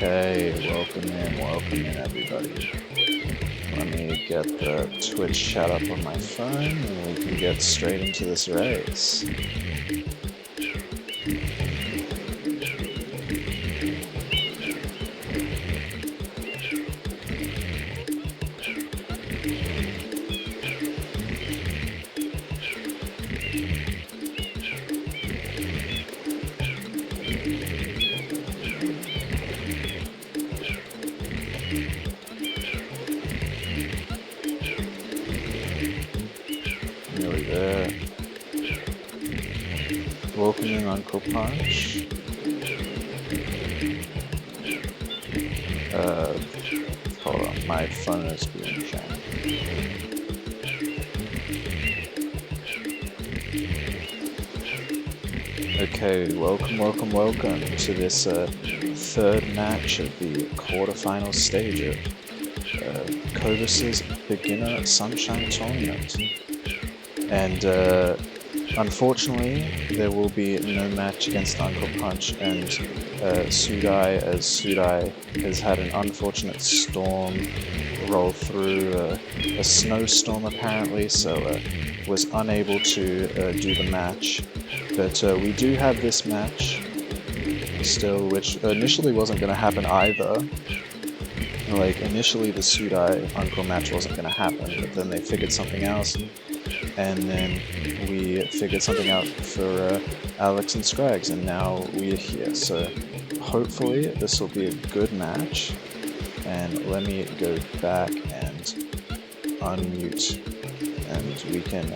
Okay, welcome in everybody. Let me get the Twitch chat up on my phone and we can get straight into this race. Nearly there. Welcoming Uncle Punch. Hold on, my phone is being jammed. Okay, welcome to this third match of the quarterfinal stage of Cobus's Beginner Sunshine Tournament. And unfortunately, there will be no match against Uncle Punch and Sudai, as Sudai has had an unfortunate storm roll through, a snowstorm apparently, so was unable to do the match. But we do have this match still, which initially wasn't going to happen either. Like, initially the Sudai Uncle match wasn't going to happen, but then they figured something else, and then we figured something out for Alex and Scrags, and now we're here. So hopefully this will be a good match, and let me go back and unmute, and we can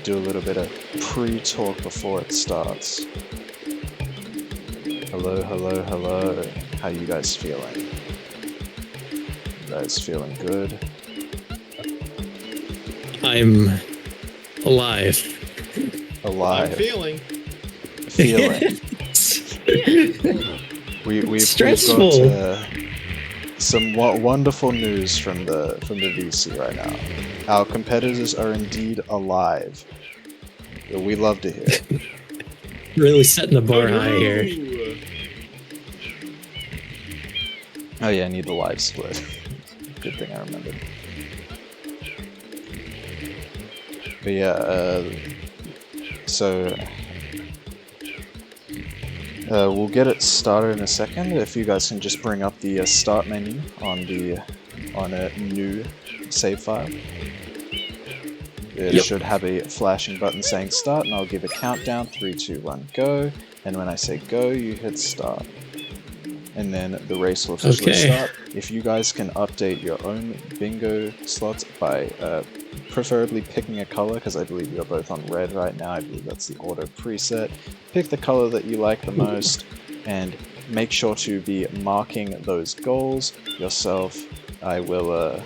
do a little bit of pre-talk before it starts. Hello, how you guys feeling? You guys feeling good? I'm alive. Alive. I'm feeling. We've Stressful. got some wonderful news from the VC right now. Our competitors are indeed alive. We love to hear it. Really setting the bar high here. Oh yeah, I need the live split. Good thing I remembered. But yeah, so we'll get it started in a second. If you guys can just bring up the start menu on a new save file. It should have a flashing button saying start, and I'll give a countdown, 3, 2, 1, go. And when I say go, you hit start. And then the race will officially start. If you guys can update your own bingo slots by preferably picking a color, because I believe you're both on red right now. I believe that's the auto preset. Pick the color that you like the most, and make sure to be marking those goals yourself. I will,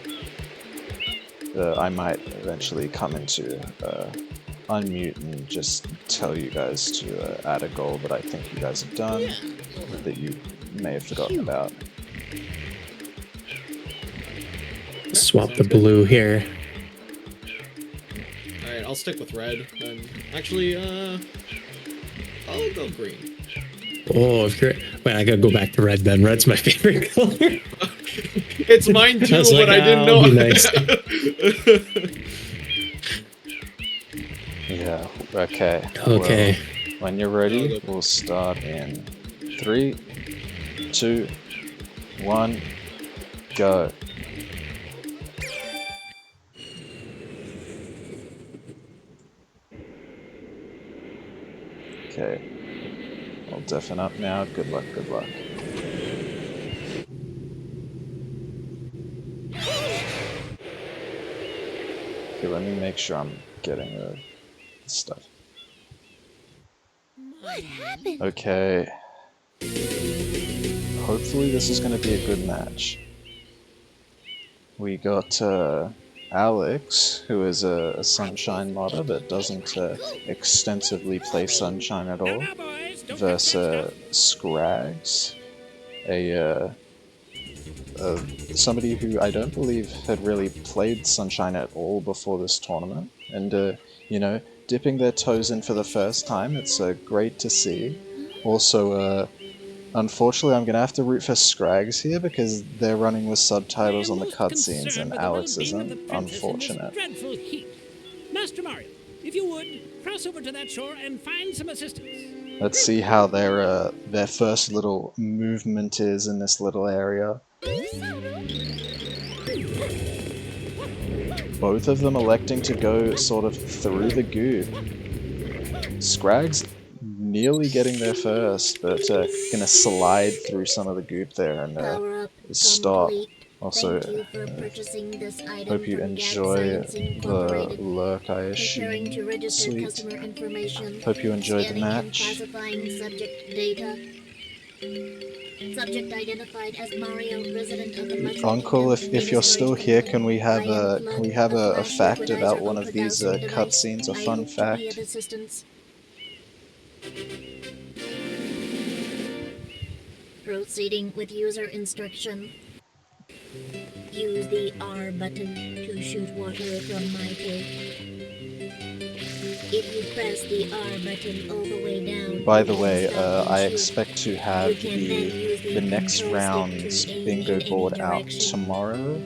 I might eventually come into unmute and just tell you guys to add a goal that I think you guys have done, that you may have forgotten about. Swap the blue here. Alright, I'll stick with red. Actually, I'll go green. Oh, great. Wait, I gotta go back to red then. Red's my favorite color. It's mine too, but I didn't know. Nice. Yeah, okay. Okay. Well, when you're ready, we'll start in 3, 2, 1, go. Okay. I'll deafen up now. Good luck, good luck. Okay, let me make sure I'm getting the stuff. What happened? Okay. Hopefully this is going to be a good match. We got Alex, who is a Sunshine modder but doesn't extensively play Sunshine at all, versus Scrags, somebody who I don't believe had really played Sunshine at all before this tournament, and you know, dipping their toes in for the first time. It's great to see. Also, Unfortunately, I'm gonna have to root for Scrags here because they're running with subtitles I am on the most cutscenes concerned and with the Alex well-being of the isn't. princess in this Unfortunate. dreadful heat. Master Mario, if you would, cross over to that shore and find some assistance. Let's see how their first little movement is in this little area. Both of them electing to go sort of through the goop. Scrags nearly getting there first, but gonna slide through some of the goop there and stop. Also, Thank you for purchasing this item hope you from Gag enjoy Science the Incorporated. lurk, I Preparing to assume. register Sweet. customer information. Hope you enjoyed the Scanning and match. classifying subject data. Subject identified as Mario, resident of the Mushroom Uncle, Kingdom. if you're Data still storage here, complete. can we have Ion flood, a flash fact about liquidizer one of ultra these dowsing device. cutscenes? A I fun hope to be of fact. assistance. Proceeding with user instruction. Use the R button to shoot water from my tank. If you press the R button all the way down, By you the can way, stop and I shoot. expect to You have can then use the next control stick round's to aim bingo in any board out direction. tomorrow.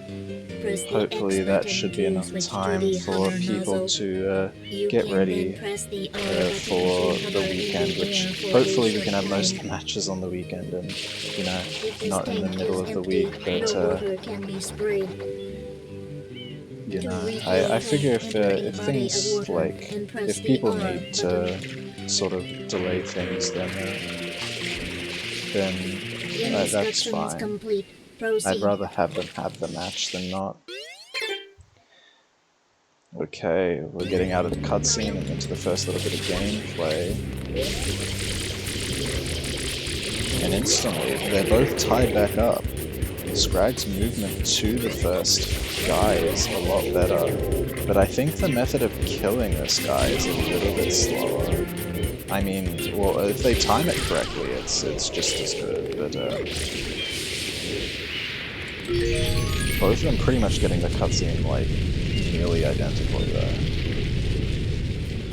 Press the Hopefully X that button should be to enough switch to time the for hover people nozzle. to You get can ready then press the R button for to the hover weekend, in the which air for hopefully a we short can have most of time. the matches on the weekend and, you know, If this not in the tank middle is of the empty, week, but, no water can be sprayed. you To know, refill I the figure tank, enter a if body of things, water like, and press if the people R need button. to sort of delay things, then that's Instructions fine. complete. I'd Proceed. rather have them have the match than not. Okay, we're getting out of the cutscene and into the first little bit of gameplay. And instantly, they're both tied back up. Scrag's movement to the first guy is a lot better, but I think the method of killing this guy is a little bit slower. I mean, well, if they time it correctly, it's just as good, but both of them pretty much getting the cutscene, like, nearly identically, though.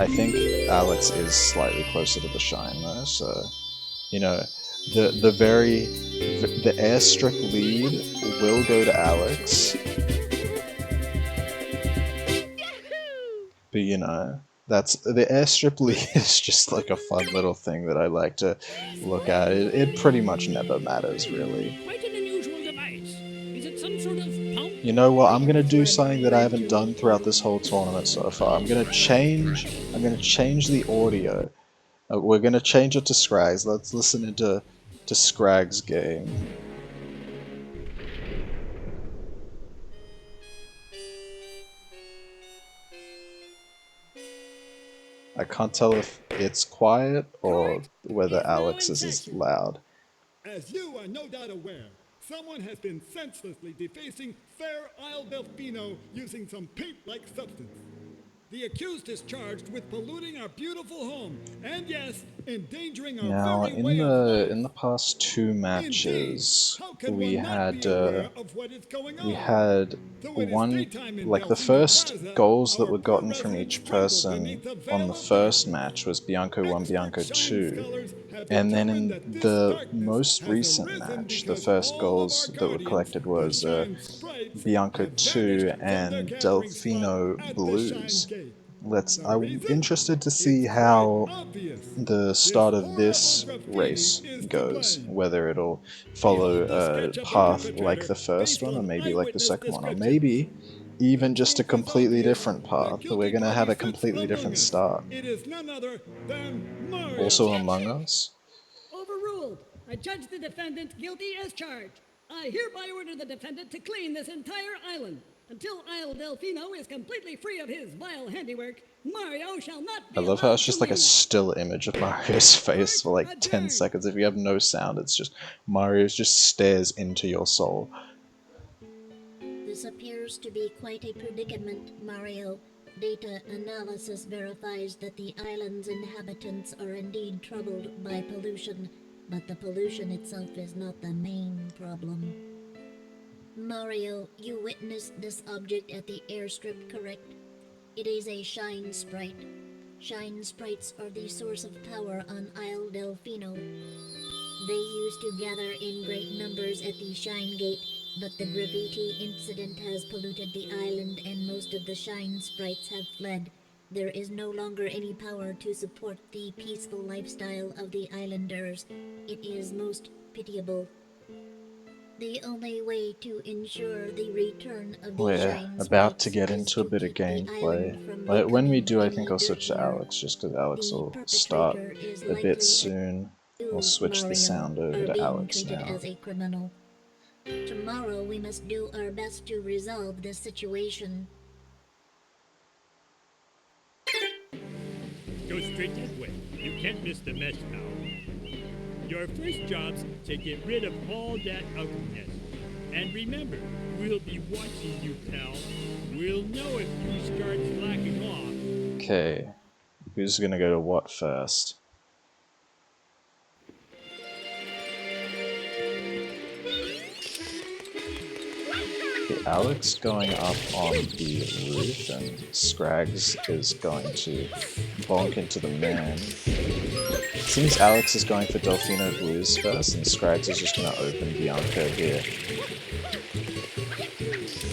I think Alex is slightly closer to the shine, though, so, you know, the airstrip lead will go to Alex, but, you know, the airstrip lead is just like a fun little thing that I like to look at. It pretty much never matters, really. Quite an unusual device. Is it some sort of pump? You know what? I'm gonna do Flood something that I led haven't to done throughout this whole tournament so far. I'm gonna change the audio. We're gonna change it to Scrags. Let's listen into Scrags' game. I can't tell if it's quiet or whether Is now in Alex's is session. loud. As you are no doubt aware, someone has been senselessly defacing fair Isle Delfino using some paint-like substance. The accused is charged with polluting our beautiful home, and yes, endangering our Now, very way of life. in the past two Indeed, matches, how can one not be aware of what is going on? we had Though it is one, daytime in like the Delfino first Plaza, goals that our were poor gotten from residents each tremble person beneath the on veil the of first darkness. match was Bianco 1, Bianco Expert shine 2. scholars have And then determined in that this the darkness most has recent arisen match, the because first all of our goals that were guardians, collected the was shine sprites, Bianco have 2 vanished from their and gathering spot Delfino at the shine Blues. gate. The I'm reason? interested to see It's quite how obvious. the This start of horrible this graffiti race is to goes, blame. whether it'll follow Behold the a sketch of the path like perpetrator the first based one, or on maybe like the eyewitness second one, or descriptions. maybe even The just a truth is completely obvious. different The path. We're guilty gonna have party a sits completely among different us. start. It is none other than Mario. Also among us. Overruled. I judge the defendant guilty as charged. I hereby order the defendant to clean this entire island. Until Isle Delfino is completely free of his vile handiwork, Mario shall not I be love how allowed it's to just like a leave. still image of Mario's face for like 10 adjourned. seconds. If you have no sound, it's just Mario just stares into your soul. This appears to be quite a predicament, Mario. Data analysis verifies that the island's inhabitants are indeed troubled by pollution, but the pollution itself is not the main problem. Mario, you witnessed this object at the airstrip, correct? It is a shine sprite. Shine sprites are the source of power on Isle Delfino. They used to gather in great numbers at the Shine Gate, but the graffiti incident has polluted the island and most of the Shine sprites have fled. There is no longer any power to support the peaceful lifestyle of the islanders. It is most pitiable. The only way to ensure the return of the We're Shine about to sprites get is into a to bit of keep the gameplay. island from When we becoming do, I any think I'll switch to dirtier. Alex, just because Alex The will start perpetrator is a bit likely soon. We'll you, switch the Mario, sound over are to being Alex treated now. as a criminal. Tomorrow we must do our best to resolve this situation. Go straight that way. You can't miss the mess now. Your first job's to get rid of all that ugliness. And remember, we'll be watching you, pal. We'll know if you start slacking off. Okay, who's gonna go to what first? Okay, Alex going up on the roof, and Scrags is going to bonk into the man. Seems Alex is going for Delfino Blues first, and Scrags is just going to open Bianca here.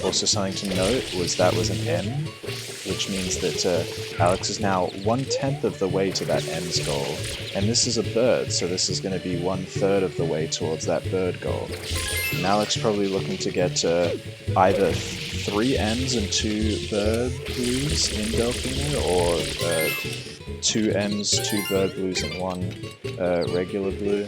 Also something to note was that was an M, which means that Alex is now 1/10 of the way to that M's goal, and this is a bird, so this is going to be 1/3 of the way towards that bird goal. And Alex probably looking to get either 3 M's and 2 bird blues in Delfino, or 2 M's, 2 bird blues, and 1 regular blue.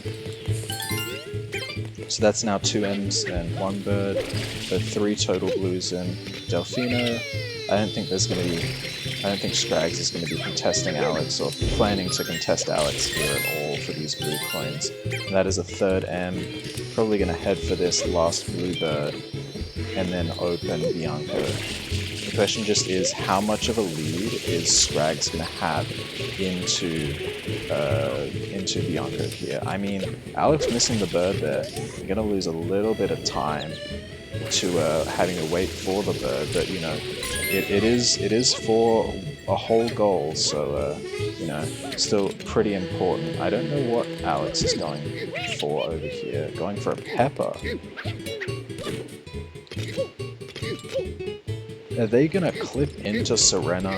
So that's now 2 M's and 1 bird, so 3 total blues in Delfino. I don't think Scrags is going to be contesting Alex or planning to contest Alex here at all for these blue coins. And that is a 3rd M, probably going to head for this last blue bird and then open Bianca. The question just is, how much of a lead is Scrags going to have into Bianca here? I mean, Alex missing the bird there, you're going to lose a little bit of time to having to wait for the bird, but you know, it is for a whole goal, so you know, still pretty important. I don't know what Alex is going for over here. Going for a pepper. Are they gonna clip into Serena?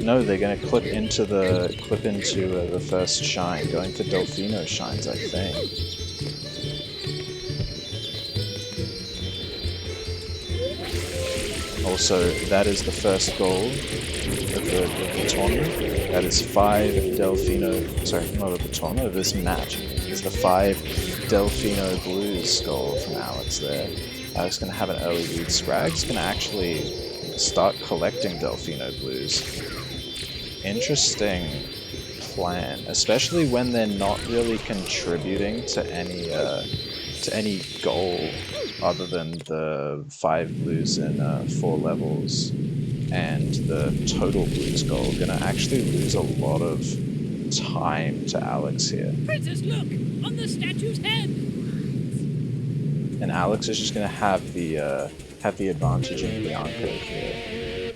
No, they're gonna clip into the first shine. Going for Delfino shines, I think. Also, that is the first goal of the tournament. That is 5 Delfino. Sorry, not of the tournament. Of this match is the 5 Delfino Blues goal from Alex there. Alex gonna have an early lead. Scrag's gonna actually start collecting Delfino Blues. Interesting plan, especially when they're not really contributing to any goal other than the 5 blues in 4 levels and the total blues goal. Gonna actually lose a lot of time to Alex here. Princess, look! On the statue's head! And Alex is just gonna have the advantage in Bianca here.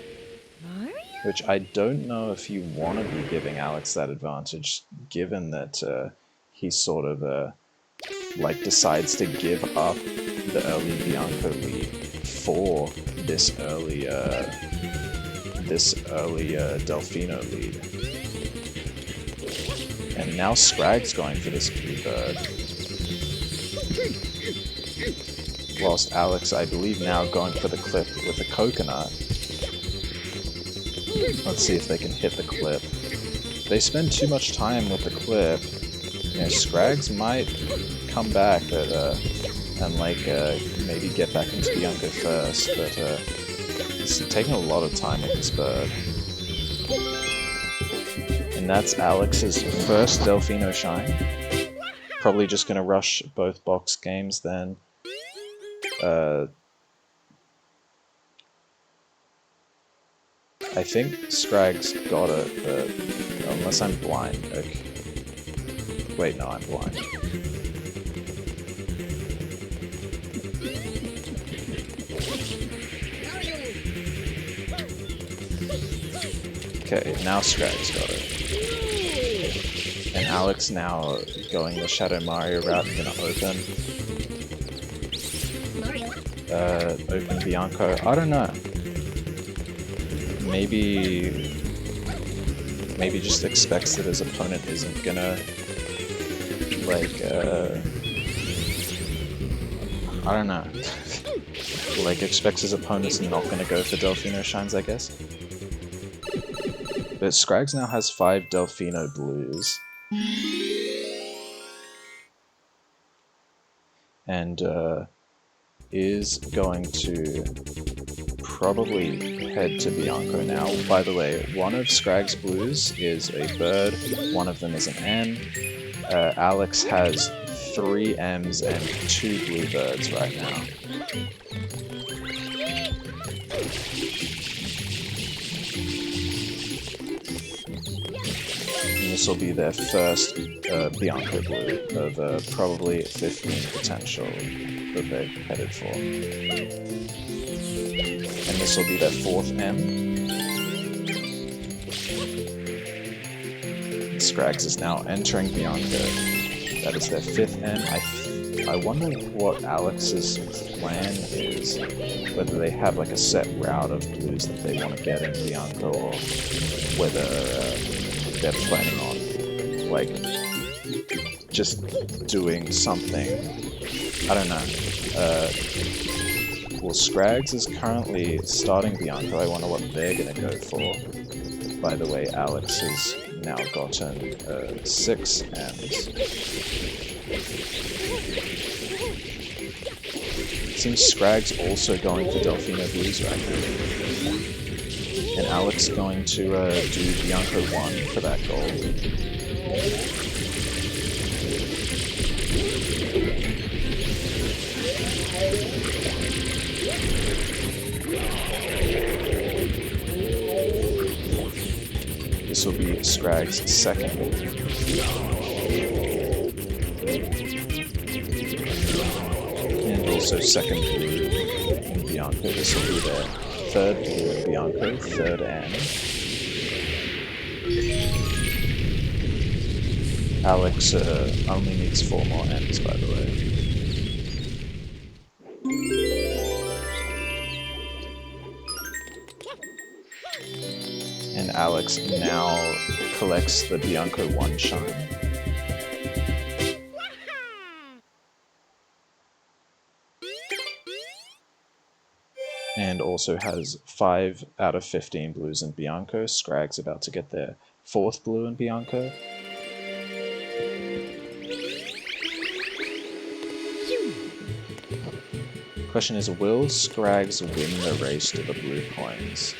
Which I don't know if you want to be giving Alex that advantage, given that he sort of like decides to give up the early Bianca lead for this early Delfino lead. And now Scrag's going for this blue bird. Whilst Alex, I believe, now going for the clip with the coconut. Let's see if they can hit the clip. They spend too much time with the clip. You know, Scrags might come back and maybe get back into Bianca first, but it's taking a lot of time with this bird. And that's Alex's first Delfino shine. Probably just gonna rush both box games then. I think Scrags got it, but unless I'm blind. Okay. Wait, no, I'm blind. Okay, now Scrags got it. And Alex now going the Shadow Mario route and gonna open. Open Bianco. I don't know. Maybe just expects that his opponent isn't gonna like I don't know. Like expects his opponent's not gonna go for Delfino Shines, I guess. But Scrags now has 5 Delfino Blues. And is going to probably head to Bianco now. By the way, one of Scrags' Blues is a bird, one of them is an M. Alex has 3 M's and 2 blue birds right now. And this will be their first Bianco Blue of probably 15 potential that they're headed for. And this will be their 4th M. Scrags is now entering Bianco. That is their 5th M. I wonder what Alex's plan is. Whether they have like a set route of blues that they want to get in Bianco, or whether they're planning on like just doing something. I don't know. Well, Scrags is currently starting Bianco. I wonder what they're gonna go for. By the way, Alex has now gotten 6 M's. Seems Scrags also going for Delfino Blues right now. And Alex going to do Bianco 1 for that goal. This will be Scrags' 2nd. And also 2nd blue in Bianco. This will be their 3rd blue in Bianco, 3rd M. Alex only needs 4 more M's, by the way. And Alex now collects the Bianco 1 shine. And also has 5 out of 15 blues in Bianco. Scrag's about to get their 4th blue in Bianco. Question is, will Scrags win the race to the blue coins?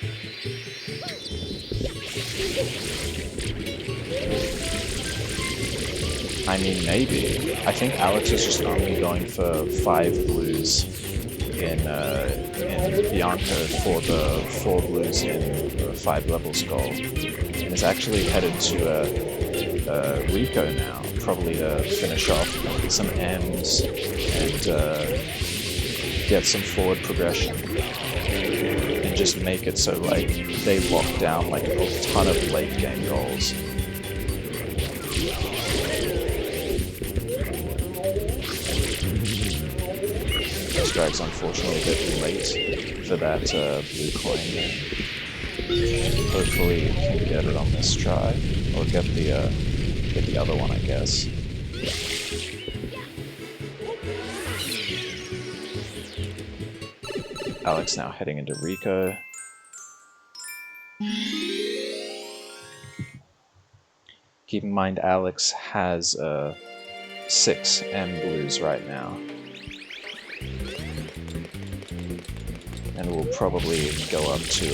I mean, maybe. I think Alex is just only going for 5 blues in Bianco for the 4 blues in 5 levels goal. And is actually headed to Rico now, probably to finish off some M's and get some forward progression. And just make it so like they lock down like a ton of late game goals. Scrags unfortunately a bit late for that blue coin there. Hopefully can get it on this try, or get the other one, I guess. Alex now heading into Rico. Keep in mind Alex has 6 M blues right now. And we'll probably go up to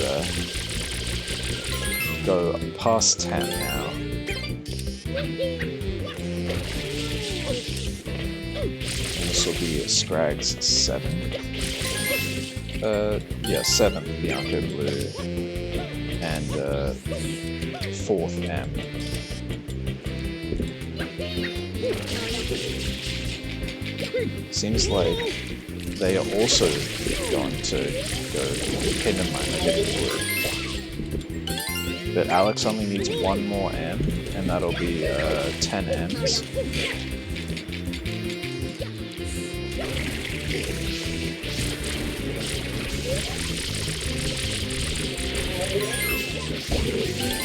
go past 10 now. And this will be Scrag's 7th. Yeah, 7th Bianco blue. And 4th M. Seems like they are also going to go Kingdom Mine and get the blue. but Alex only needs one more M, and that'll be 10 M's.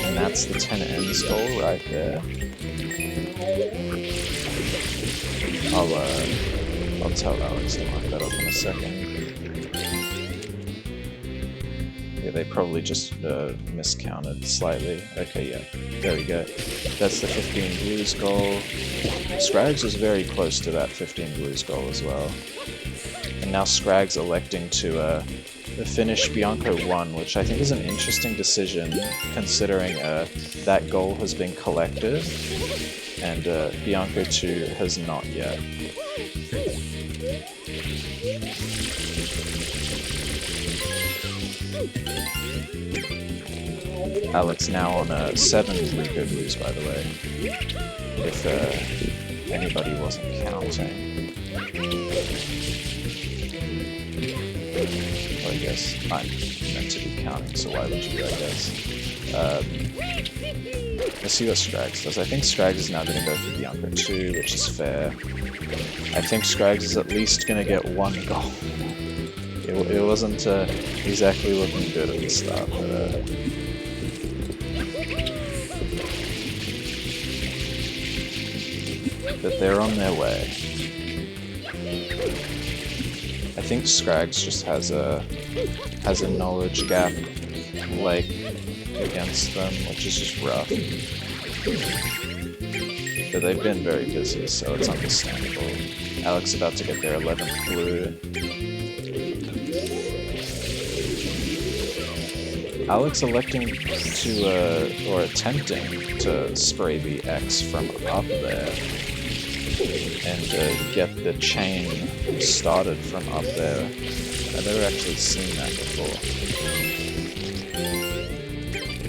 And that's the 10 M's goal right there. I'll tell Alex to mark that up in a second. Yeah, they probably just miscounted slightly. Okay, yeah, there we go. That's the 15 blues goal. Scrags was very close to that 15 blues goal as well. And now Scrags electing to finish Bianco 1, which I think is an interesting decision considering that goal has been collected and Bianco 2 has not yet. Alex now on 7 Rico blues, by the way, if anybody wasn't counting. Well, I guess I'm meant to be counting, so why would you, I guess. Let's see what Scrags does. I think Scrags is now going to go for Bianco 2, which is fair. I think Scrags is at least going to get 1 goal. It wasn't exactly looking good at the start, but they're on their way. I think Scrags just has a knowledge gap, like, against them, which is just rough. But they've been very busy, so it's understandable. Alex about to get their 11th blue. Alex electing to, or attempting to spray the X from up there and get the chain started from up there. I've never actually seen that before.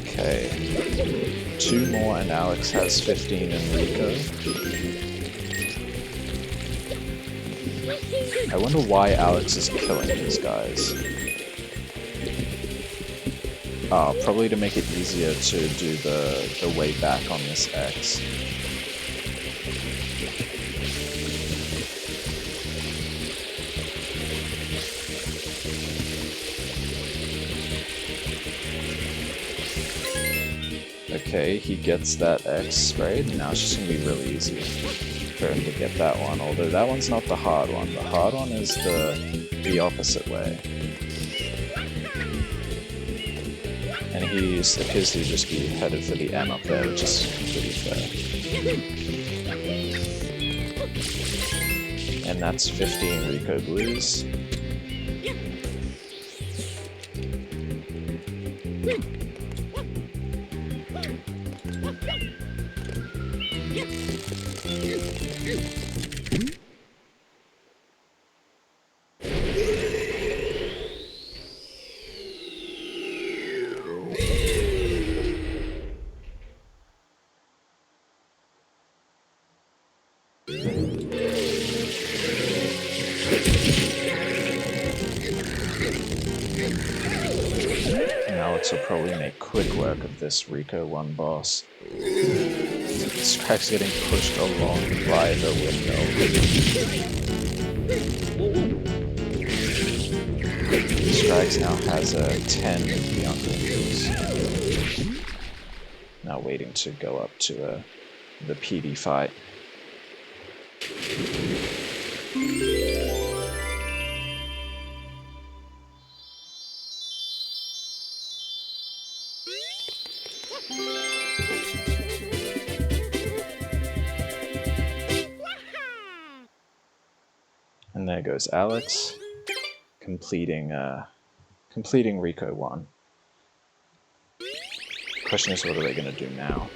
Okay. 2 more and Alex has 15 in Rico. I wonder why Alex is killing these guys. Probably to make it easier to do the way back on this X. Okay, he gets that X sprayed, and now it's just gonna be really easy for him to get that one, although that one's not the hard one. The hard one is the opposite way. And he appears to just be headed for the M up there, which is pretty fair. And that's 15 Rico blues. Alex will probably make quick work of this Rico 1 boss. Scrags getting pushed along by the window. Scrags now has a 10 Bianco blues. Now waiting to go up to the PD fight. And there goes Alex, completing Rico 1. Question is, what are they going to do now?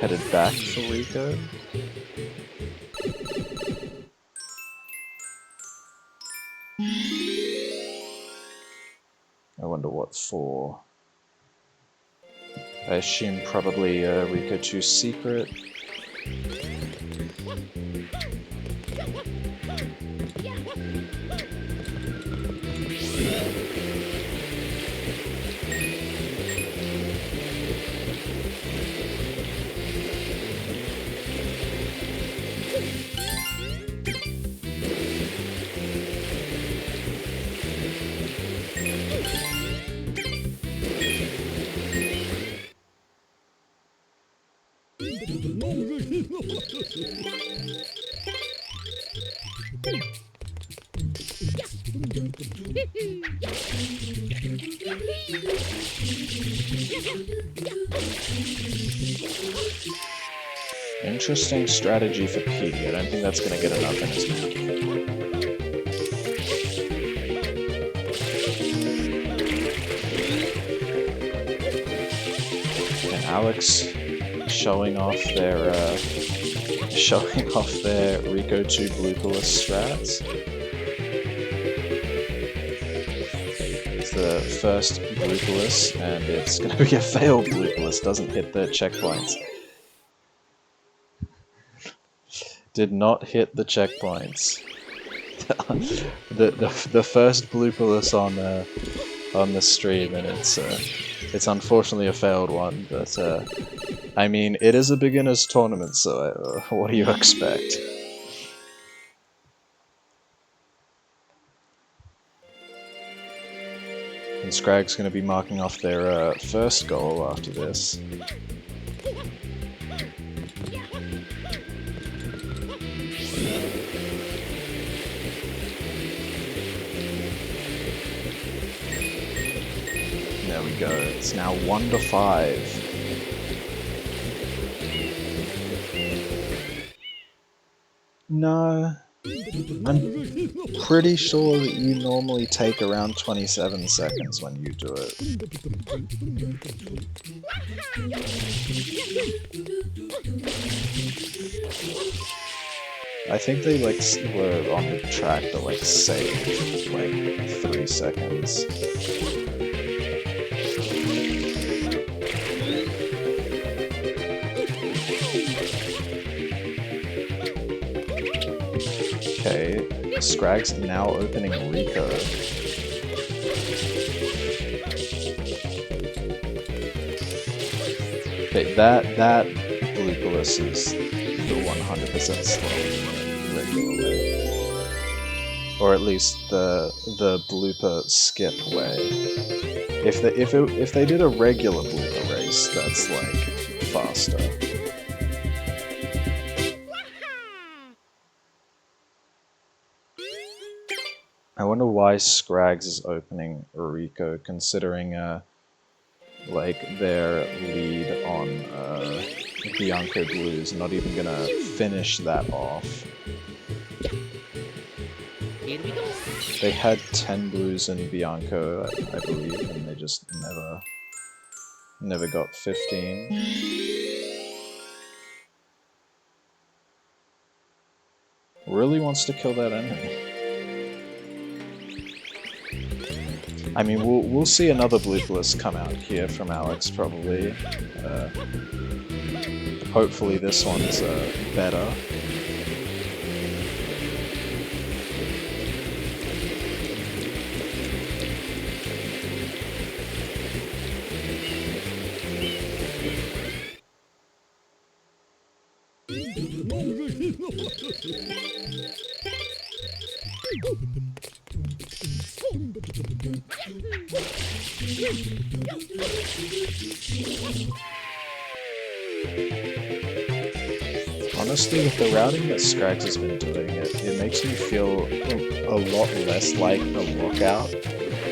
Headed back for Rico. I wonder what for. I assume probably Rico 2's secret. Interesting strategy for Petey. I don't think that's going to get enough in his mouth. And Alex showing off their Rico 2 Blooperless strats. It's the first Blooperless, and it's going to be a failed Blooperless. Doesn't hit the checkpoints. Did not hit the checkpoints. the first Blooperless on the stream, and it's unfortunately a failed one. But I mean, it is a beginners tournament, so what do you expect? And Scrag's going to be marking off their first goal after this. There we go. It's now 1-5. No. I'm pretty sure that you normally take around 27 seconds when you do it. I think they like were on the track to like save like 3 seconds. Okay, Scrags now opening Rico. Okay, that Blooperless is the 100% slow regular way. Or at least the blooper skip way. If they did a regular blooper race, that's like faster. I wonder why Scrags is opening Rico, considering like their lead on Bianco Blues, not even gonna finish that off. They had 10 blues in Bianco, I believe, and they just never got 15. Really wants to kill that enemy. I mean, we'll see another Blooperless come out here from Alex, probably. Hopefully this one's better. Honestly, with the routing that Scrags has been doing, it makes me feel a lot less like a lockout,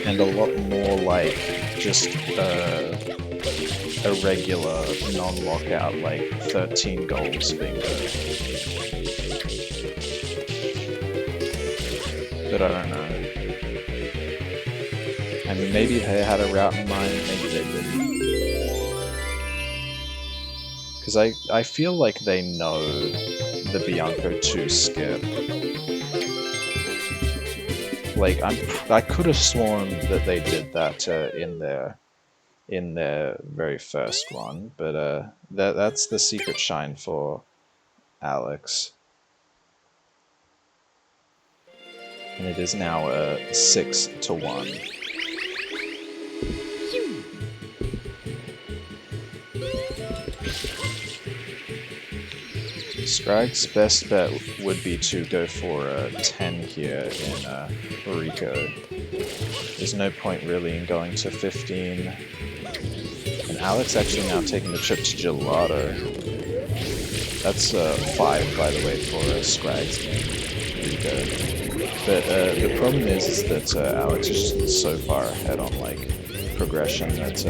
and a lot more like just a regular non-lockout, like 13 goals bingo. But I don't know. I mean, maybe they had a route in mind, maybe they didn't. Because I feel like they know the Bianco 2 skip. Like, I could have sworn that they did that in their very first one, but that's the secret shine for Alex. And it is now 6-1. Scrag's best bet would be to go for a 10 here in Rico. There's no point really in going to 15. And Alex actually now taking the trip to Gelato. That's 5, by the way, for Scrags and Rico. But the problem is that Alex is just so far ahead on like progression that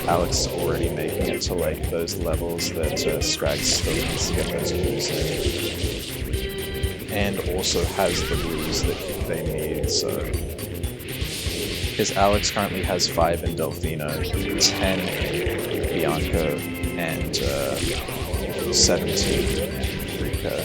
Alex is already making it to like those levels that Scrags still needs to get those blues in, and also has the blues that they need. So, because Alex currently has 5 in Delfino, 10 in Bianco, and 17 in Rico.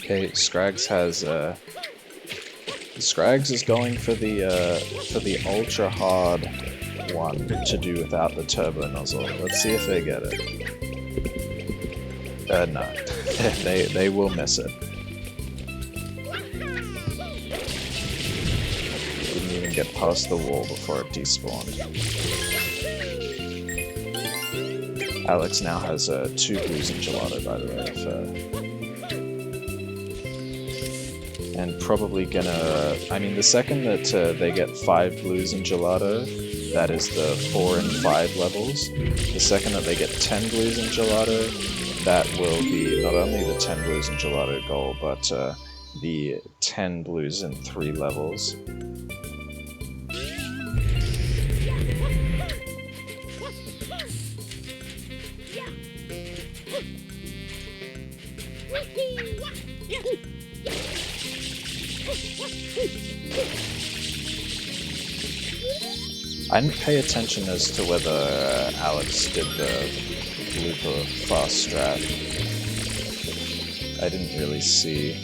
Okay, Scrags has Scrags is going for the ultra hard one to do without the turbo nozzle. Let's see if they get it. No, they will miss it. Didn't even get past the wall before it despawned. Alex now has 2 blues in gelato, by the way. And probably gonna, I mean, the second that they get 5 blues in gelato, that is the 4 and 5 levels. The second that they get 10 blues in gelato, that will be not only the 10 blues in gelato goal, but the 10 blues in 3 levels. I didn't pay attention as to whether Alex did the loop or fast strat. I didn't really see.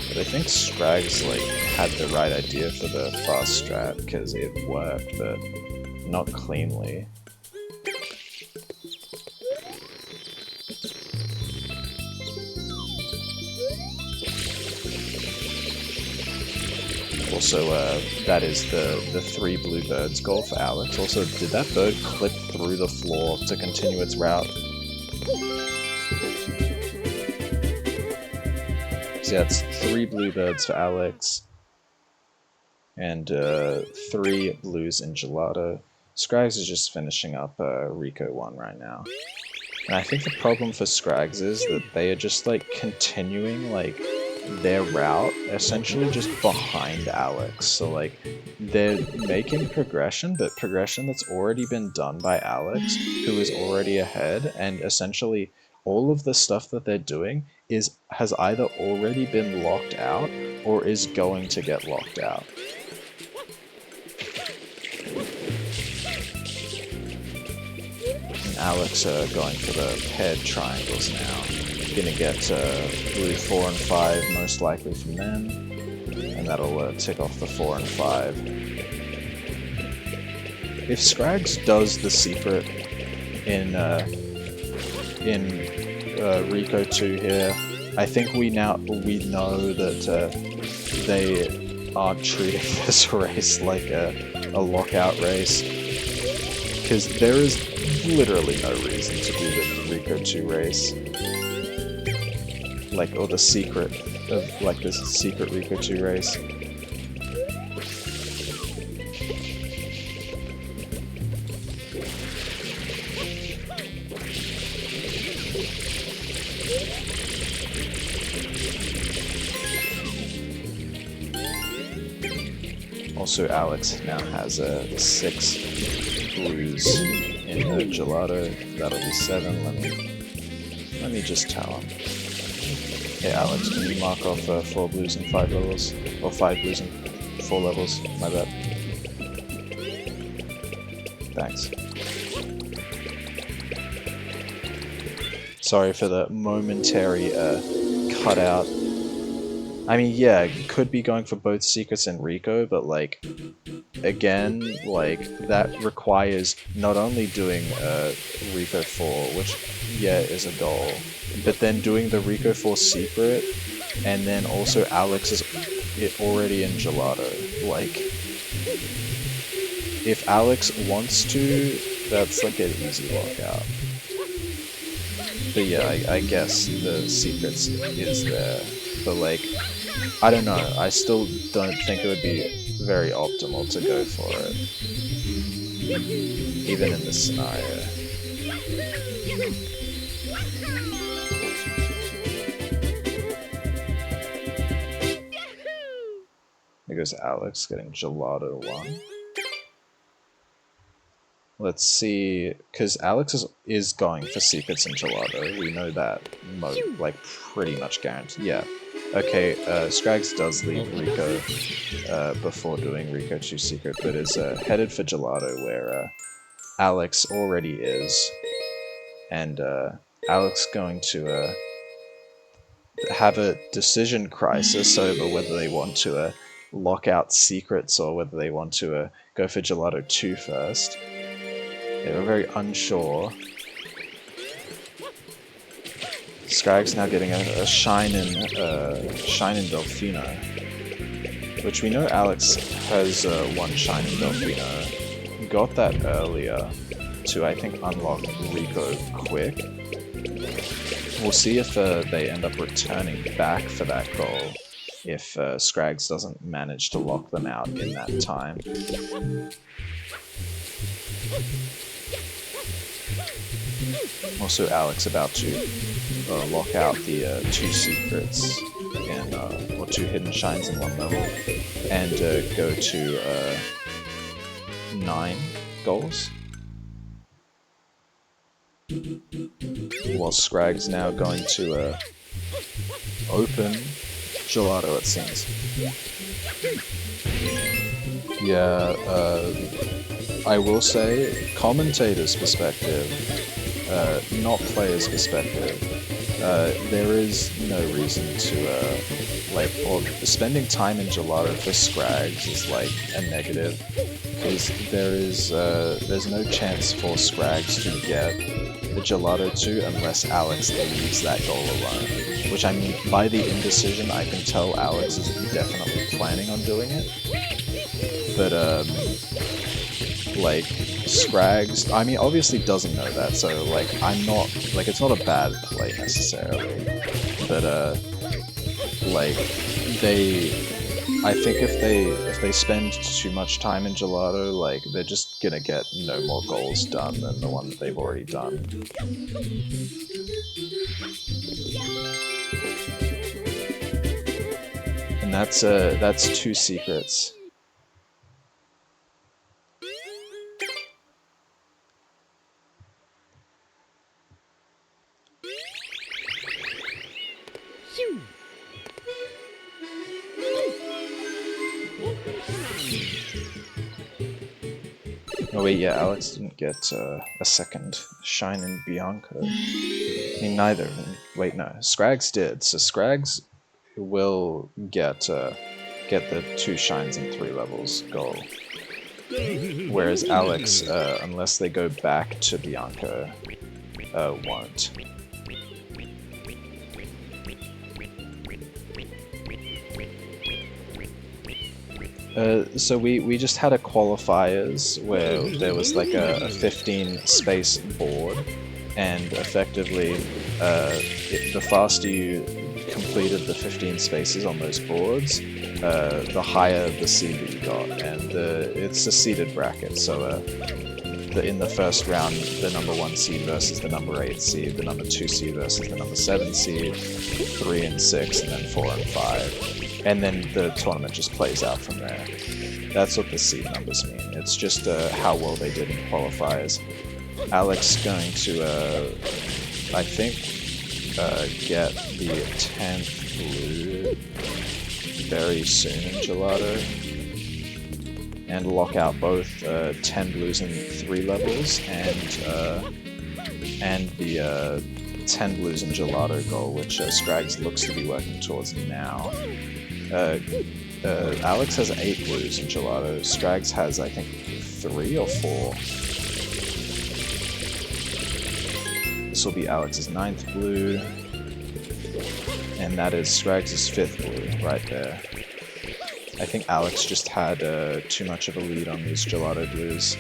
But I think Scrags like had the right idea for the fast strat because it worked, but not cleanly. Also, that is the 3 blue birds goal for Alex. Also, did that bird clip through the floor to continue its route? So yeah, it's 3 blue birds for Alex, and 3 blues in gelato. Scrags is just finishing up Rico 1 right now. And I think the problem for Scrags is that they are just like continuing like their route essentially just behind Alex. So like they're making progression, but progression that's already been done by Alex, who is already ahead, and essentially all of the stuff that they're doing has either already been locked out or is going to get locked out. And Alex going for the paired triangles now. Gonna get blue 4 and 5 most likely from them, and that'll tick off the 4 and 5. If Scrags does the secret in Rico 2 here, I think we know that they aren't treating this race like a lockout race, because there is literally no reason to do the Rico 2 race. Like, or the secret of, like, this secret Rico 2 race. Also, Alex now has 6 blues in the gelato. That'll be 7. Let me just tell him. Hey Alex, can you mark off 4 blues and 5 levels? Or 5 blues and 4 levels, my bad. Thanks. Sorry for the momentary cutout. I mean, yeah, could be going for both Secrets and Rico, but like, again, like, that requires not only doing Rico 4, which, yeah, is a goal, but then doing the Rico 4 Secret, and then also Alex is already in Gelato. Like, if Alex wants to, that's like an easy lockout. But yeah, I guess the Secrets is there, but like, I don't know, I still don't think it would be very optimal to go for it, even in this scenario. There goes Alex getting Gelato 1. Let's see, because Alex is going for Secrets and Gelato, we know that, like, pretty much guaranteed. Yeah. Okay, Scrags does leave Rico before doing Rico 2 Secret, but is headed for Gelato, where Alex already is. And Alex going to have a decision crisis over whether they want to lock out Secrets or whether they want to go for Gelato 2 first. They were very unsure. Scrags now getting a shine in Delfino, which we know Alex has one shine in Delfino. Got that earlier to, I think, unlock Rico quick. We'll see if they end up returning back for that goal, if Scrags doesn't manage to lock them out in that time. Also, Alex about to lock out the 2 Secrets, or 2 Hidden Shines in 1 level, and go to 9 goals. While Scrags now going to open Gelato, it seems. Yeah, I will say, commentator's perspective, not player's perspective, there is no reason to, or spending time in Gelato for Scrags is like a negative, because there's no chance for Scrags to get the Gelato 2 unless Alex leaves that goal alone. Which, I mean, by the indecision, I can tell Alex is definitely planning on doing it. But, like, Scrags, I mean, obviously doesn't know that, so, like, I'm not, like, it's not a bad play necessarily. But, like, I think if they spend too much time in Gelato, like, they're just gonna get no more goals done than the one that they've already done. And that's 2 Secrets. Oh wait, yeah, Alex didn't get a second shine in Bianca. I mean, neither. Wait, no, Scrags did. So Scrags will get the 2 shines in 3 levels goal. Whereas Alex, unless they go back to Bianca, won't. So we just had a qualifiers where there was like a 15 space board, and effectively the faster you completed the 15 spaces on those boards, the higher the seed that you got, and it's a seeded bracket, so in the first round, the number 1 seed versus the number 8 seed, the number 2 seed versus the number 7 seed, 3 and 6, and then 4 and 5. And then the tournament just plays out from there. That's what the seed numbers mean. It's just how well they did in qualifiers. Alex going to, I think, get the 10th blue very soon in Gelato. And lock out both 10 blues in 3 levels and the 10 blues and gelato goal, which Scrags looks to be working towards now. Alex has 8 blues and gelato. Scrags has, I think, 3 or 4. This will be Alex's 9th blue. And that is Scrags' 5th blue, right there. I think Alex just had too much of a lead on these gelato blues.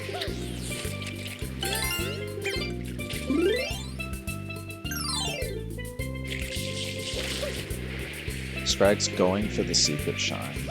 Scrags going for the secret shine.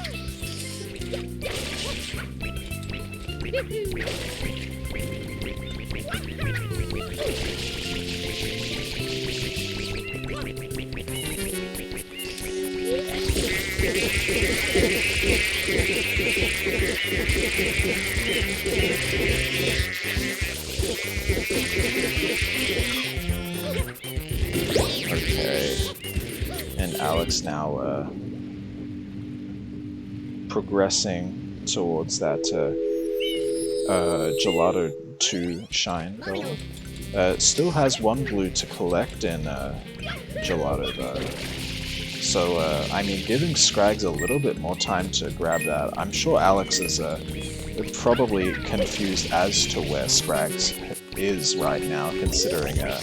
Okay. And Alex now progressing towards that Gelato 2 shine goal. Still has 1 blue to collect in Gelato though. So, I mean, giving Scrags a little bit more time to grab that. I'm sure Alex is probably confused as to where Scrags is right now, considering, you know,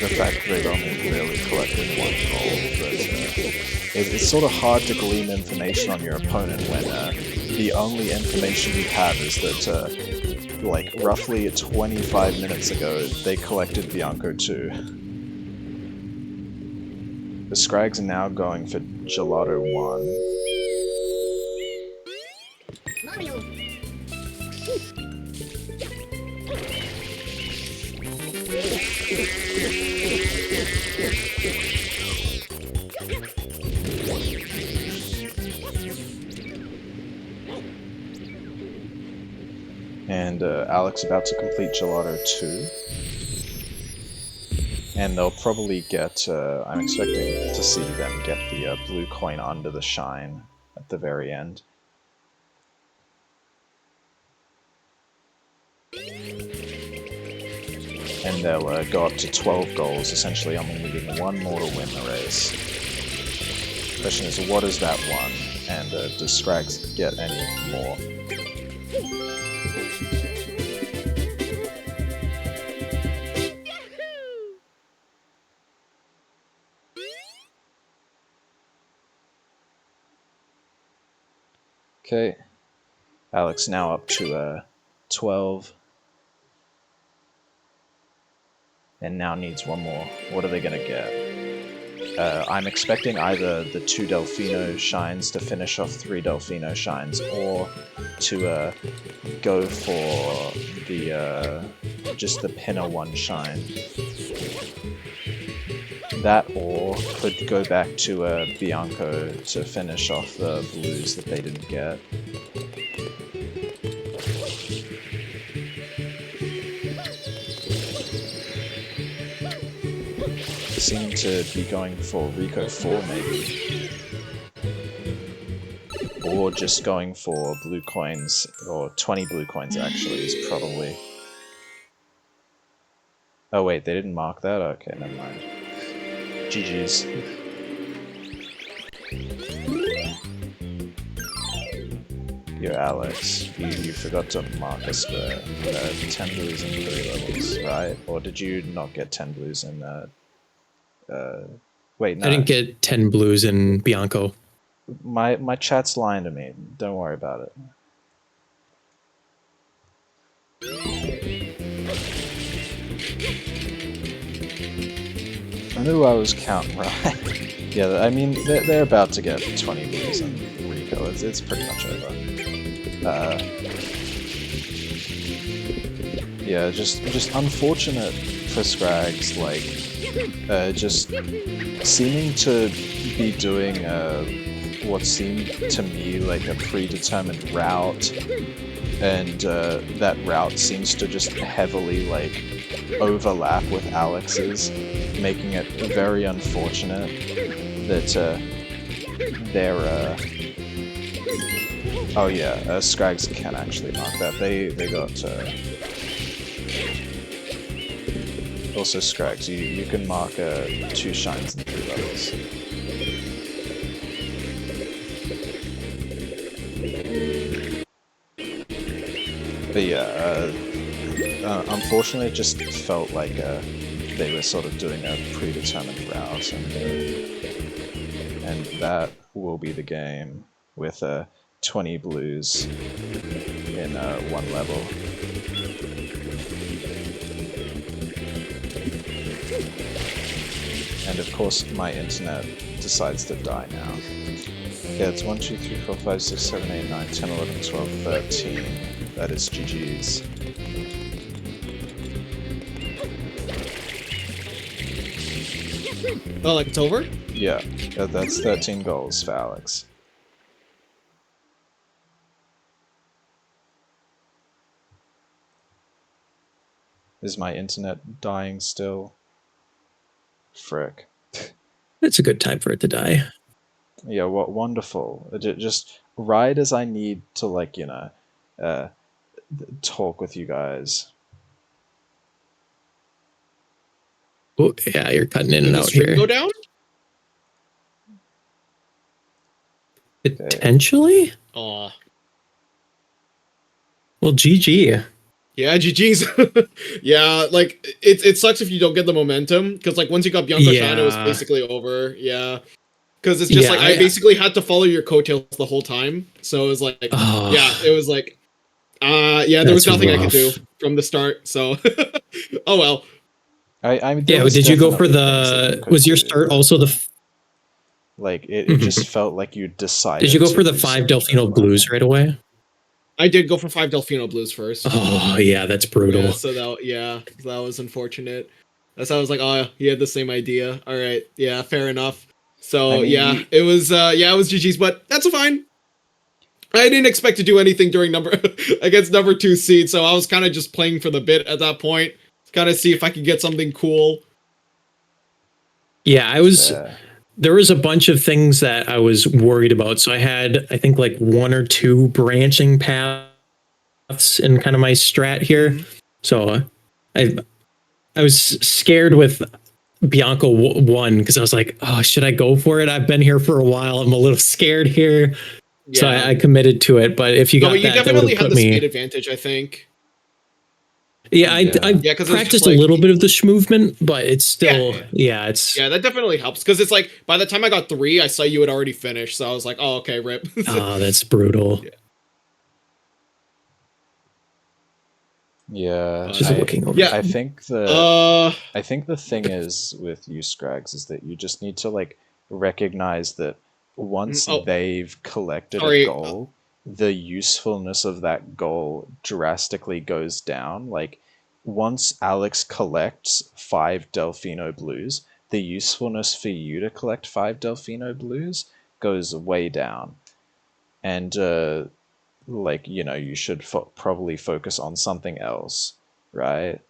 the fact that they've only really collected 1 goal. But it's sort of hard to glean information on your opponent when the only information you have is that, like, roughly 25 minutes ago, they collected Bianco 2. The Scrags are now going for Gelato 1. Mario! And Alex about to complete Gelato 2. And they'll probably get, I'm expecting to see them get the blue coin under the shine at the very end. And they'll go up to 12 goals, essentially only needing 1 more to win the race. The question is, what is that 1? And does Scrags get any more? Okay, Alex now up to 12, and now needs 1 more. What are they gonna get? I'm expecting either the 2 Delfino shines to finish off 3 Delfino shines, or to go for the just the Pinner 1 shine. That, or could go back to Bianco to finish off the blues that they didn't get. Seem to be going for Rico 4 maybe. Or just going for blue coins, or 20 blue coins actually is probably... Oh wait, they didn't mark that? Okay, never mind. GG's. Yo, Alex, you forgot to mark us for 10 blues in 3 levels, right? Or did you not get 10 blues in wait, no. I didn't get 10 blues in Bianco. My chat's lying to me. Don't worry about it. I knew I was counting right. Yeah, I mean, they're about to get 20 blues in Rico. It's pretty much over. Yeah, just unfortunate for Scrags, like, just seeming to be doing what seemed to me like a predetermined route, and that route seems to just heavily, like, overlap with Alex's, making it very unfortunate that they're oh yeah, Scrags can actually mark that. They got also Scrags, you can mark 2 shines and 3 levels. But yeah, unfortunately, it just felt like they were sort of doing a predetermined route, and that will be the game with 20 blues in 1 level. And of course, my internet decides to die now. Yeah, it's 1, 2, 3, 4, 5, 6, 7, 8, 9, 10, 11, 12, 13. That is GG's. Oh, like it's over? Yeah, that's 13 goals for Alex. Is my internet dying still? Frick. It's a good time for it to die. Yeah, what wonderful. Just right as I need to, like, talk with you guys. Oh, yeah, you're cutting in and Did the out stream here. go down? Potentially? Aw. Well, GG. Yeah, GG's. Yeah, like it sucks if you don't get the momentum because like once you got Bianco Shine, it was Yeah. basically over. Yeah, because it's just Yeah, like I basically had to follow your coattails the whole time. So it was like, Oh. yeah, it was like, yeah, there was That's nothing I could do rough. from the start. So, oh well. I mean, Yeah, was did you go for definitely things that you the? could Was your do, start but, also the? like it just felt like you decided. Did you go to for the do 5 something Delfino right. Blues right away? I did go for 5 Delfino Blues first. Oh yeah, that's brutal. Yeah, so that was unfortunate. That's how I was like, oh, he had the same idea. All right, yeah, fair enough. So I mean, yeah, it was GG's, but that's fine. I didn't expect to do anything during against number 2 seed, so I was kind of just playing for the bit at that point, to kind of see if I could get something cool. Yeah, there was a bunch of things that I was worried about. So I had, I think, like 1 or 2 branching paths in kind of my strat here. Mm-hmm. So I was scared with Bianco 1 because I was like, oh, should I go for it? I've been here for a while. I'm a little scared here. Yeah. So I committed to it. But if you got you that, definitely that had the speed advantage, I think. Yeah, I practiced like, a little bit of the movement, but it's still, yeah, that definitely helps because it's like by the time I got 3, I saw you had already finished, so I was like, oh, okay, rip. Oh, that's brutal. Yeah, just looking over. I think the thing is with you, Scrags, is that you just need to like recognize that once they've collected a goal, the usefulness of that goal drastically goes down. Like once Alex collects 5 Delfino Blues, the usefulness for you to collect 5 Delfino Blues goes way down. And like, you should probably focus on something else, right?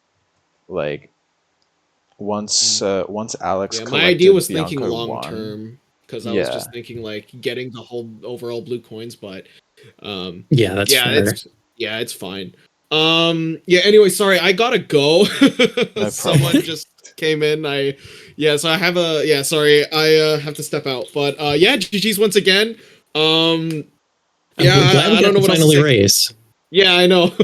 Like once Alex collected my idea was Bianco thinking long 1, term because I was just thinking like getting the whole overall blue coins, but that's fair. It's fine. Anyway, sorry, I gotta go. No Someone just came in. I have I have to step out. But GG's once again. I'm glad I don't know what finally else to say. Race. Yeah, I know.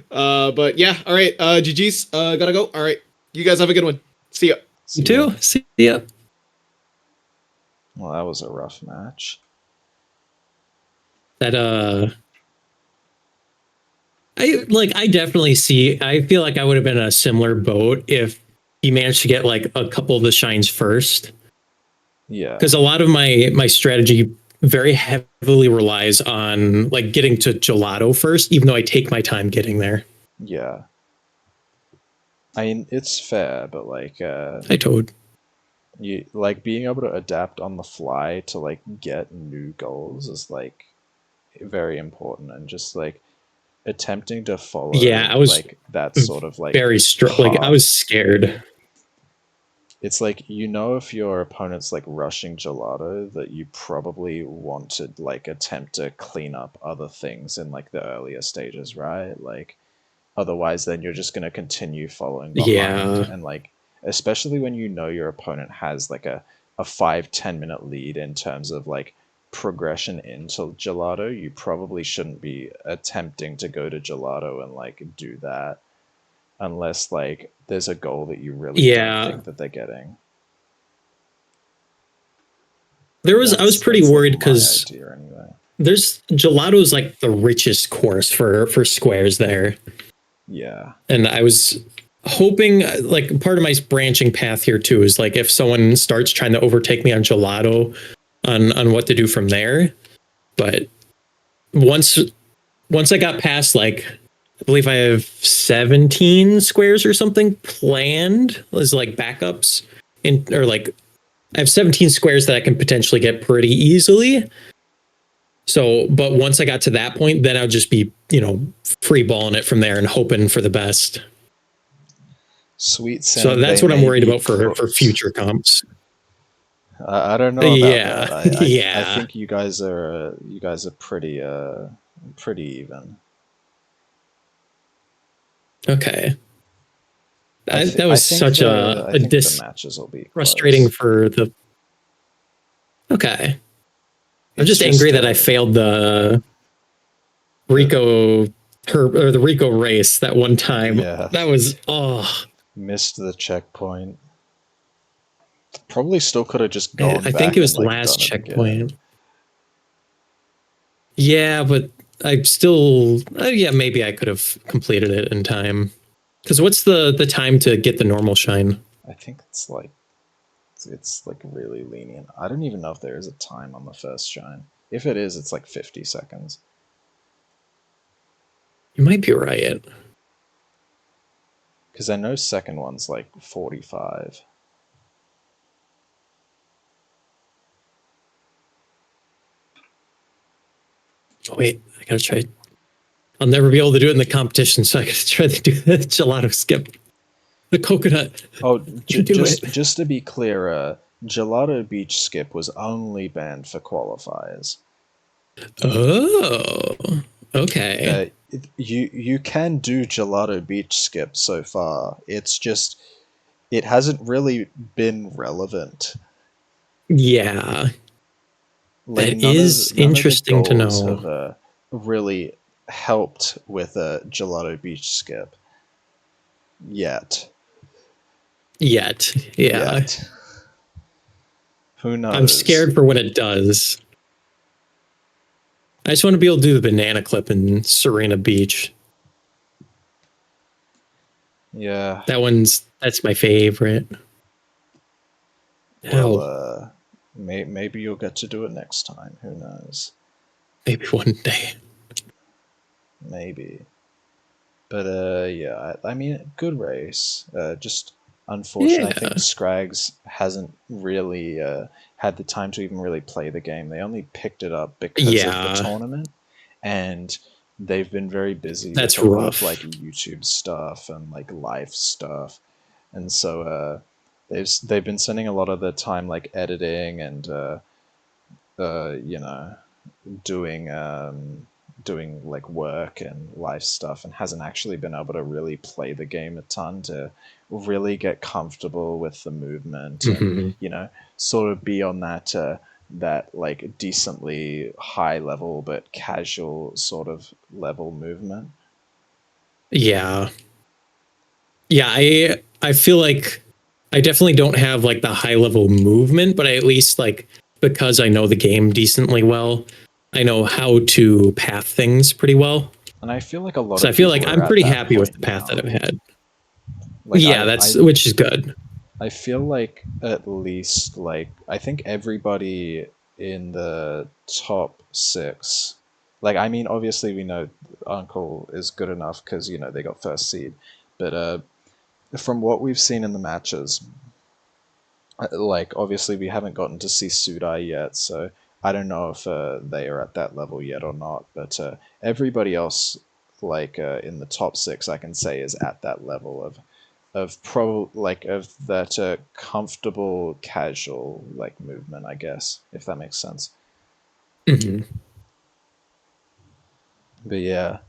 But yeah, all right. GG's gotta go. All right. You guys have a good one. See ya. You too. See ya. Well, that was a rough match. That I definitely I feel like I would have been in a similar boat if he managed to get like a couple of the shines first. Yeah. Because a lot of my strategy very heavily relies on like getting to gelato first, even though I take my time getting there. Yeah. I mean, it's fair, but like I told you like being able to adapt on the fly to like get new goals is like very important, and just like attempting to follow I was like that sort of like very like I was scared. It's like, if your opponent's like rushing gelato, that you probably want to like attempt to clean up other things in like the earlier stages, right? Like Otherwise, then you're just going to continue following behind. Yeah. And like, especially when you know your opponent has like a 5-10 minute lead in terms of like progression into gelato, you probably shouldn't be attempting to go to gelato and like do that unless like there's a goal that you really don't think that they're getting. I was pretty worried because anyway. there's gelato's like the richest course for squares there. Yeah. And I was hoping, like, part of my branching path here too is like if someone starts trying to overtake me on gelato on what to do from there. But once I got past, like, I believe I have 17 squares or something planned as like backups or like I have 17 squares that I can potentially get pretty easily. So, but once I got to that point, then I'll just be, free balling it from there and hoping for the best. Sweet. So that's what I'm worried about for future comps. I don't know about that. Yeah. I think you guys are pretty even. Okay. That was such a the matches will be frustrating close. for the. Okay. I'm just angry that I failed the Rico or the Rico race that one time. Yeah. That was missed the checkpoint. Probably still could have just gone back. I think it was the last checkpoint. Yeah, but I still maybe I could have completed it in time. Because what's the time to get the normal shine? I think it's like really lenient. I don't even know if there is a time on the first shine. If it is, it's like 50 seconds. You might be right. Because I know second one's like 45. Oh, wait, I gotta try. I'll never be able to do it in the competition, so I gotta try to do the gelato skip. The coconut. Oh, just to be clear, Gelato Beach Skip was only banned for qualifiers. Oh, okay. You can do Gelato Beach Skip so far. It's just it hasn't really been relevant. Yeah. Like, that is interesting to know. Have really helped with a Gelato Beach Skip yet. Yeah. Yet. Who knows? I'm scared for when it does. I just want to be able to do the banana clip in Serena Beach. Yeah. That's my favorite. Well, maybe you'll get to do it next time. Who knows? Maybe one day. Maybe. But yeah, I mean, good race. Just unfortunate. I think Scrags hasn't really had the time to even really play the game. They only picked it up because of the tournament, and they've been very busy with a lot of like YouTube stuff and like live stuff, and so they've been spending a lot of their time like editing and doing like work and life stuff, and hasn't actually been able to really play the game a ton to really get comfortable with the movement and sort of be on that like decently high level but casual sort of level movement. Yeah. I feel like I definitely don't have like the high level movement, but I at least, like, because I know the game decently well, I know how to path things pretty well. And I feel like a lot so of I feel like I'm pretty happy with the now. path that I've had. Like, which is good. I feel like at least, like, I think everybody in the top 6, like, I mean, obviously we know Uncle is good enough because, they got first seed, but from what we've seen in the matches, like, obviously we haven't gotten to see Sudai yet, so I don't know if they are at that level yet or not, but everybody else, like, in the top 6, I can say is at that level of that comfortable, casual, like, movement, I guess, if that makes sense. Mm-hmm. But yeah.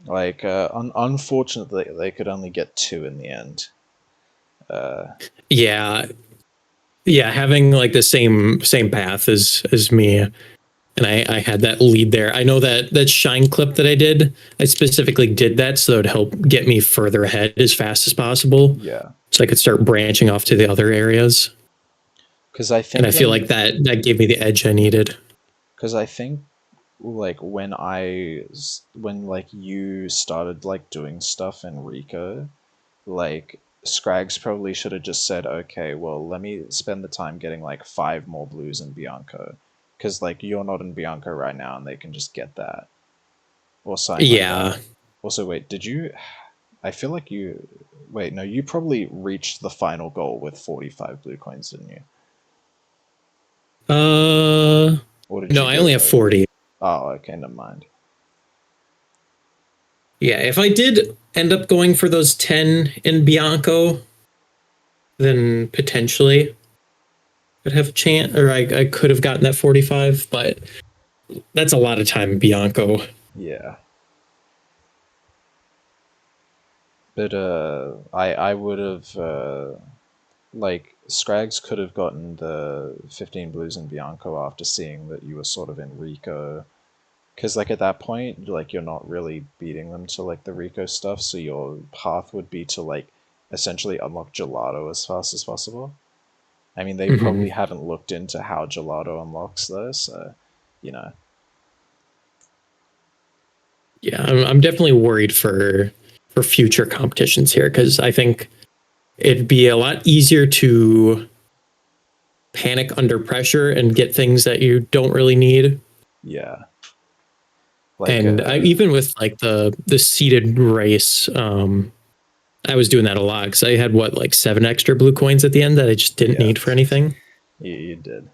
Like, unfortunately, they could only get 2 in the end. Yeah, yeah, having like the same path as me, and I had that lead there. I know that shine clip that I did. I specifically did that so it would help get me further ahead as fast as possible, Yeah, so I could start branching off to the other areas. because I And think I feel like that gave me the edge I needed. because I think like when like you started like doing stuff in Rico, like Scrags probably should have just said, okay, well, let me spend the time getting like 5 more blues in Bianco, because like you're not in Bianco right now, and they can just get that or something like Yeah. that. Also, wait, did you? I feel like you. Wait, no, you probably reached the final goal with 45 blue coins, didn't you? Or did No, you I do only it have over? 40. Oh, okay, never mind. Yeah, if I did end up going for those 10 in Bianco, then potentially I'd have a chance, or I could have gotten that 45, but that's a lot of time in Bianco. Yeah. But I would have like Scrags could have gotten the 15 blues in Bianco after seeing that you were sort of in Rico, because like at that point, like you're not really beating them to like the Rico stuff, so your path would be to like essentially unlock Gelato as fast as possible. I mean, they Mm-hmm. probably haven't looked into how Gelato unlocks though, so you know. Yeah, I'm definitely worried for future competitions here because I think it'd be a lot easier to panic under pressure and get things that you don't really need. Yeah. Like And even with like the seeded race, I was doing that a lot because I had what like 7 extra blue coins at the end that I just didn't yeah, need for anything. you did.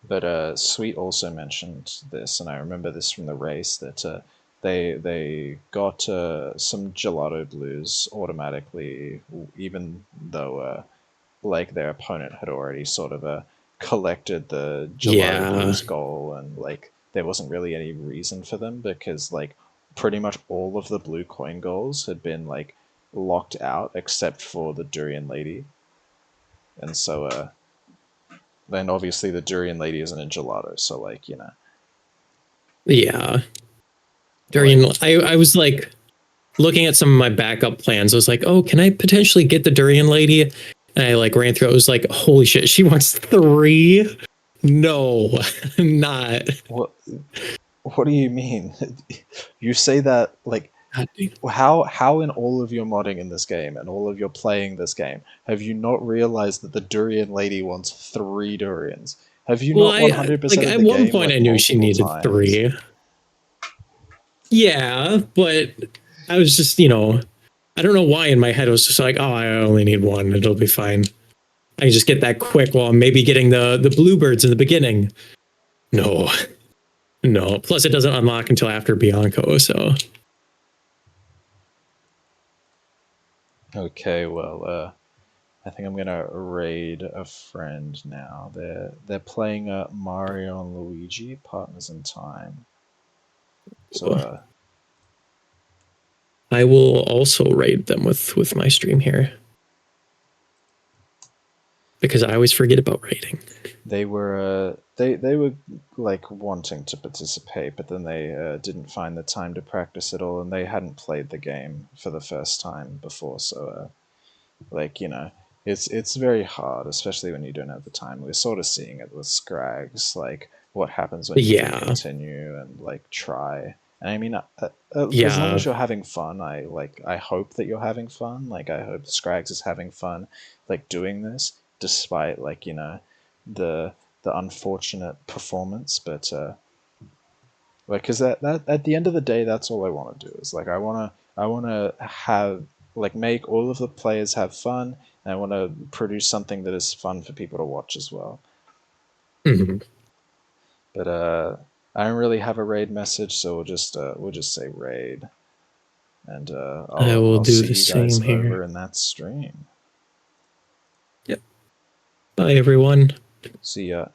But Sweet also mentioned this, and I remember this from the race that they got some gelato blues automatically, even though like their opponent had already sort of collected the gelato Yeah, blues goal, and like there wasn't really any reason for them because like pretty much all of the blue coin goals had been like locked out except for the durian lady, and so then obviously the durian lady isn't in gelato, so like you know. yeah. Like, Durian, I was like looking at some of my backup plans. I was like, oh, can I potentially get the Durian lady? And I like ran through it. I was like, holy shit, she wants 3. No, not. what do you mean? You say that like how in all of your modding in this game and all of your playing this game have you not realized that the durian lady wants 3 durians? Have you Well, not I like 100% of at the one game point like I knew she multiple needed times? 3. Yeah, but I was just, I don't know why in my head it was just like, oh, I only need 1. It'll be fine. I can just get that quick while I'm maybe getting the bluebirds in the beginning. No, no. Plus, it doesn't unlock until after Bianco. So Okay, well, I think I'm gonna raid a friend now. They're playing Mario and Luigi, Partners in Time. So I will also raid them with my stream here because I always forget about raiding. they were like wanting to participate, but then they didn't find the time to practice at all, and they hadn't played the game for the first time before. So like you know, it's very hard, especially when you don't have the time. We're sort of seeing it with Scrags, like what happens when you do Yeah, continue and like try. And I mean, as long yeah, as you're having fun, I hope that you're having fun. Like I hope Scrags is having fun, like doing this, despite like you know, the unfortunate performance. But like, cause that at the end of the day, that's all I want to do. Is like I wanna have like make all of the players have fun, and I want to produce something that is fun for people to watch as well. mhm. But I don't really have a raid message, so we'll just say raid, and I will I'll do see the you guys same here. over in that stream. Yep. Bye, everyone. See ya.